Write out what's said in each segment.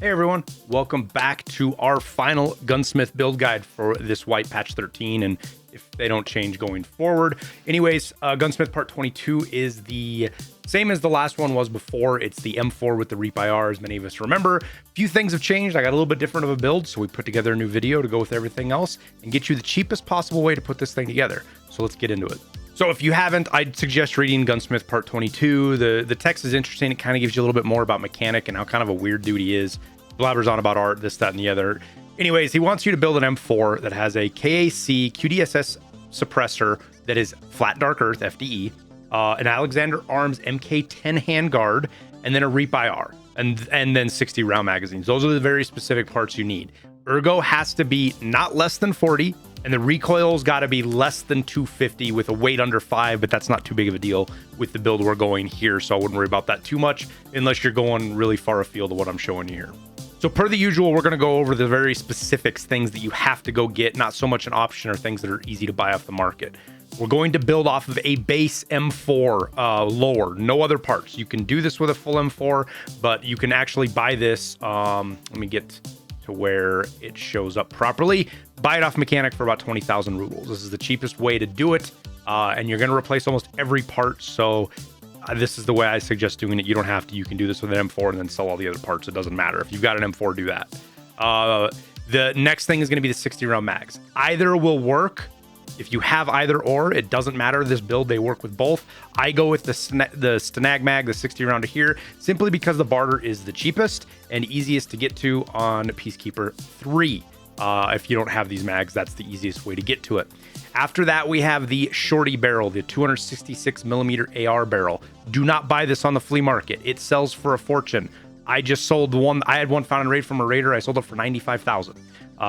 Hey everyone, welcome back to our final Gunsmith build guide for this white patch 13, and if they don't change going forward. Anyways, Gunsmith part 22 is the same as the last one was before. It's the M4 with the Reap IR, as many of us remember. A few things have changed. I got a little bit different of a build, so we put together a new video to go with everything else and get you the cheapest possible way to put this thing together. So let's get into it. So if you haven't, I'd suggest reading Gunsmith part 22. The text is interesting. It kind of gives you a little bit more about mechanic and how kind of a weird dude he is. Blabbers on about art, this, that, and the other. Anyways, he wants you to build an M4 that has a KAC QDSS suppressor that is flat dark earth FDE, an Alexander Arms MK10 handguard, and then a Reap IR, and then 60 round magazines. Those are the very specific parts you need. Ergo has to be not less than 40, and the recoil's got to be less than 250 with a weight under 5, but that's not too big of a deal with the build we're going here, so I wouldn't worry about that too much unless you're going really far afield of what I'm showing you here. So per the usual, we're going to go over the very specifics, things that you have to go get, not so much an option or things that are easy to buy off the market. We're going to build off of a base M4 lower, no other parts. You can do this with a full M4, but you can actually buy this. Let me get to where it shows up properly. Buy it off mechanic for about 20,000 rubles. This is the cheapest way to do it, and you're going to replace almost every part. So this is the way I suggest doing it. You don't have to. You can do this with an M4 and then sell all the other parts. It doesn't matter. If you've got an M4, do that. The next thing is going to be the 60 round mags. Either will work. If you have either or, it doesn't matter. This build, they work with both. I go with the Stanag mag, the 60 round here, simply because the barter is the cheapest and easiest to get to on Peacekeeper 3. If you don't have these mags, that's the easiest way to get to it. After that, we have the shorty barrel, the 266 millimeter AR barrel. Do not buy this on the flea market. It sells for a fortune. I just sold one. I had one found in raid from a raider. I sold it for 95,000.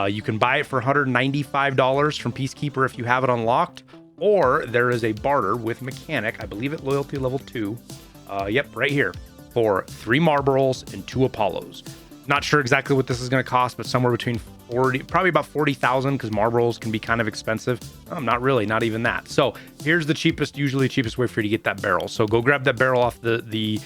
You can buy it for $195 from Peacekeeper if you have it unlocked, or there is a barter with mechanic. I believe at loyalty level 2. Yep, right here for 3 Marlboros and 2 Apollos. Not sure exactly what this is going to cost, but somewhere between 40, probably about 40,000, because Marlboros can be kind of expensive. Not really, not even that. So here's the cheapest, usually cheapest way for you to get that barrel. So go grab that barrel off the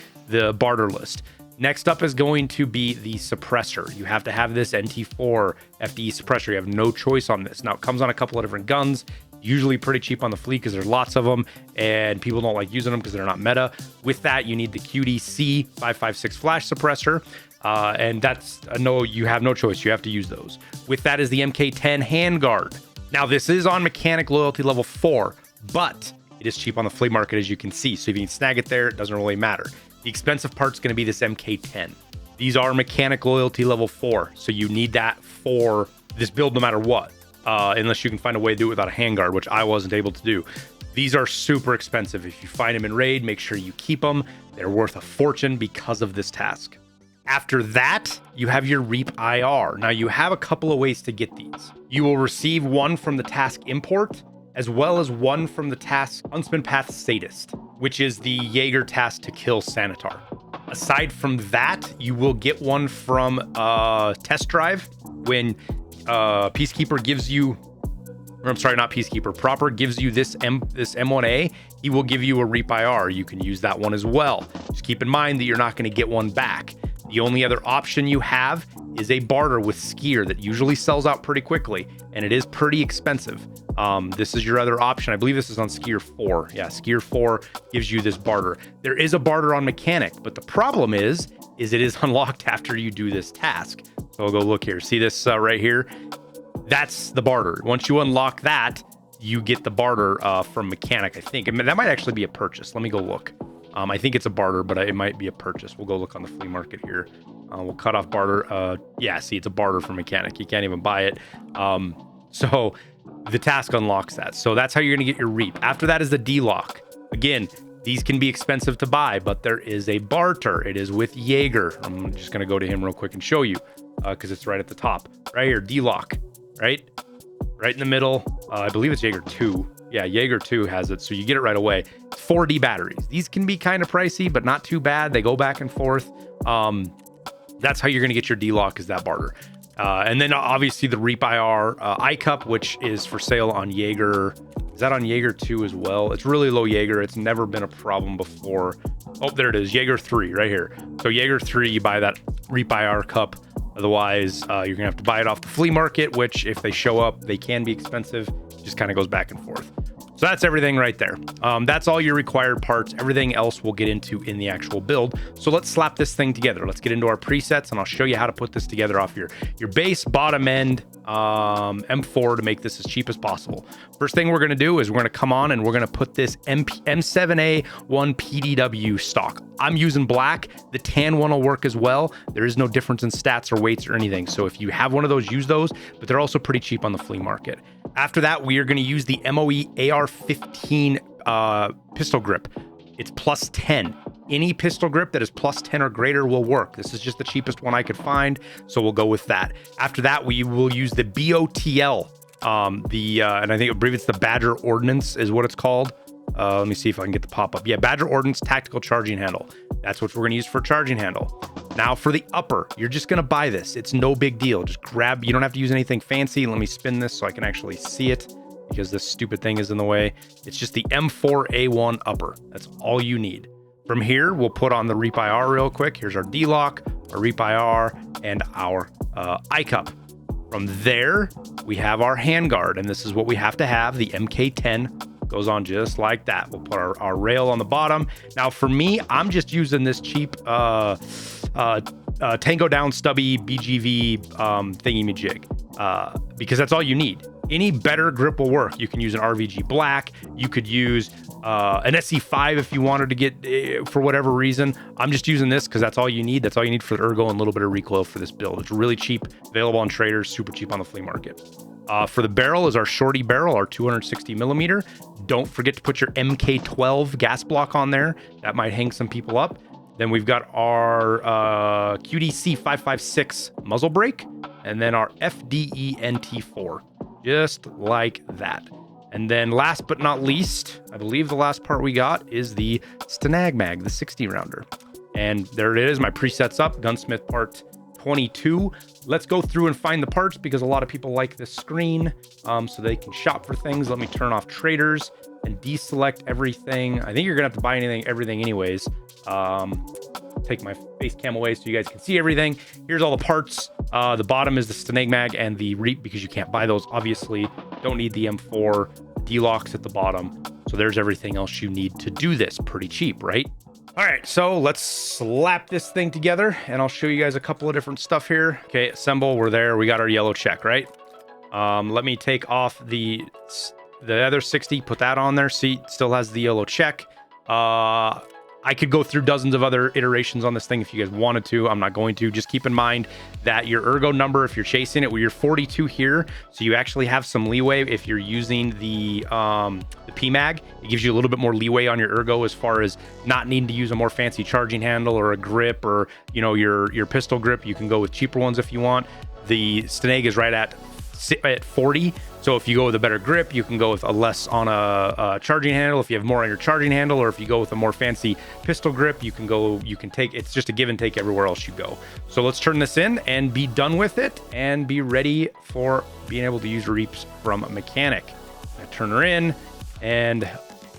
barter list. Next up is going to be the suppressor. You have to have this NT4 FDE suppressor. You have no choice on this. Now it comes on a couple of different guns, usually pretty cheap on the fleet because there's lots of them and people don't like using them because they're not meta. With that, you need the QDC 556 flash suppressor. And that's no, you have no choice. You have to use those. With that is the MK10 handguard. Now this is on mechanic loyalty level 4, but it is cheap on the flea market, as you can see. So if you can snag it there, it doesn't really matter. The expensive part's going to be this MK10. These are mechanic loyalty level 4, so you need that for this build no matter what, unless you can find a way to do it without a handguard, which I wasn't able to do. These are super expensive. If you find them in raid, make sure you keep them. They're worth a fortune because of this task. After that, you have your Reap IR. Now you have a couple of ways to get these. You will receive one from the task import, as well as one from the task Huntsman Path Sadist, which is the Jaeger task to kill Sanitar. Aside from that, you will get one from Test Drive when Peacekeeper gives you, or I'm sorry, not Peacekeeper, Proper gives you this M1A, he will give you a Reap IR. You can use that one as well. Just keep in mind that you're not going to get one back. The only other option you have is a barter with Skier that usually sells out pretty quickly, and it is pretty expensive. This is your other option. I believe this is on Skier 4. Yeah, Skier 4 gives you this barter. There is a barter on mechanic, but the problem is it is unlocked after you do this task. So I'll go look here. See this right here? That's the barter. Once you unlock that, you get the barter from mechanic, I think. I mean, that might actually be a purchase. Let me go look. I think it's a barter, but it might be a purchase. We'll go look on the flea market here. We'll cut off barter. Yeah, see, it's a barter for mechanic. You can't even buy it. So the task unlocks that. So that's how you're going to get your Reap. After that is the D-Lock. Again, these can be expensive to buy, but there is a barter. It is with Jaeger. I'm just going to go to him real quick and show you because it's right at the top. Right here, D-Lock. Right in the middle. I believe it's Jaeger 2. Yeah, Jaeger 2 has it, so you get it right away. 4D batteries. These can be kind of pricey, but not too bad. They go back and forth. That's how you're going to get your D-Lock, is that barter. And then obviously the Reap IR iCup, which is for sale on Jaeger. Is that on Jaeger 2 as well? It's really low Jaeger. It's never been a problem before. Oh, there it is. Jaeger 3 right here. So Jaeger 3, you buy that Reap IR cup Otherwise, you're gonna have to buy it off the flea market, which if they show up, they can be expensive. Just kind of goes back and forth. So that's everything right there. That's all your required parts. Everything else we'll get into in the actual build. So let's slap this thing together. Let's get into our presets and I'll show you how to put this together off your base bottom end M4 to make this as cheap as possible. First thing we're going to do is we're going to come on and we're going to put this M7A1 PDW stock. I'm using black. The tan one will work as well. There is no difference in stats or weights or anything. So if you have one of those, use those, but they're also pretty cheap on the flea market. After that, we are going to use the MOE AR-15 pistol grip. It's plus 10. Any pistol grip that is plus 10 or greater will work. This is just the cheapest one I could find, so we'll go with that. After that, we will use the BOTL, and I believe it's the Badger Ordnance is what it's called. Let me see if I can get the pop-up. Yeah, Badger Ordnance Tactical Charging Handle. That's what we're going to use for charging handle. Now for the upper, you're just going to buy this. It's no big deal. Just grab, you don't have to use anything fancy. Let me spin this so I can actually see it because this stupid thing is in the way. It's just the M4A1 upper. That's all you need. From here, we'll put on the Reap IR real quick. Here's our D-Lock, our Reap IR, and our I-Cup. From there, we have our handguard, and this is what we have to have. The MK10 goes on just like that. We'll put our rail on the bottom. Now, for me, I'm just using this cheap Tango Down Stubby BGV thingy-majig because that's all you need. Any better grip will work. You can use an RVG Black. You could use an SC5 if you wanted to get, for whatever reason. I'm just using this because that's all you need. That's all you need for the ergo and a little bit of recoil for this build. It's really cheap, available on traders, super cheap on the flea market. For the barrel is our shorty barrel, our 260 millimeter. Don't forget to put your MK12 gas block on there. That might hang some people up. Then we've got our QDC 556 muzzle brake, and then our FDE NT4. Just like that. And then last but not least, I believe the last part we got is the Stanag Mag, the 60 rounder. And there it is, my presets up, Gunsmith part 22. Let's go through and find the parts because a lot of people like this screen so they can shop for things. Let me turn off traders and deselect everything. I think you're gonna have to buy everything anyways. Take my face cam away so you guys can see everything. Here's all the parts. The bottom is the Stanag Mag and the Reap because you can't buy those, obviously. Don't need the M4. D-Locks at the bottom. So there's everything else you need to do this. Pretty cheap, right? All right, so let's slap this thing together and I'll show you guys a couple of different stuff here. Okay, assemble, we're there. We got our yellow check, right? Let me take off the other 60, put that on there. See, it still has the yellow check. I could go through dozens of other iterations on this thing if you guys wanted to. I'm not going to. Just keep in mind that your ergo number, if you're chasing it, you're 42 here, so you actually have some leeway if you're using the PMag. It gives you a little bit more leeway on your ergo as far as not needing to use a more fancy charging handle or a grip or your pistol grip. You can go with cheaper ones if you want. The Stanag is right at 40. So if you go with a better grip, you can go with a less on a charging handle. If you have more on your charging handle, or if you go with a more fancy pistol grip, you can take, it's just a give and take everywhere else you go. So let's turn this in and be done with it and be ready for being able to use Reaps from a mechanic. I turn her in and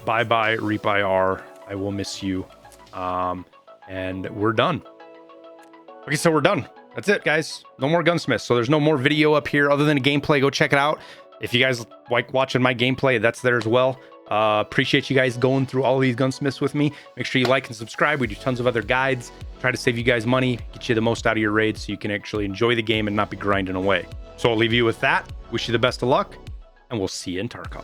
bye-bye Reap IR. I will miss you. And we're done. Okay, so we're done. That's it, guys. No more gunsmiths. So there's no more video up here other than a gameplay. Go check it out. If you guys like watching my gameplay, that's there as well. Appreciate you guys going through all of these gunsmiths with me. Make sure you like and subscribe. We do tons of other guides. Try to save you guys money, get you the most out of your raids so you can actually enjoy the game and not be grinding away. So I'll leave you with that. Wish you the best of luck, and we'll see you in Tarkov.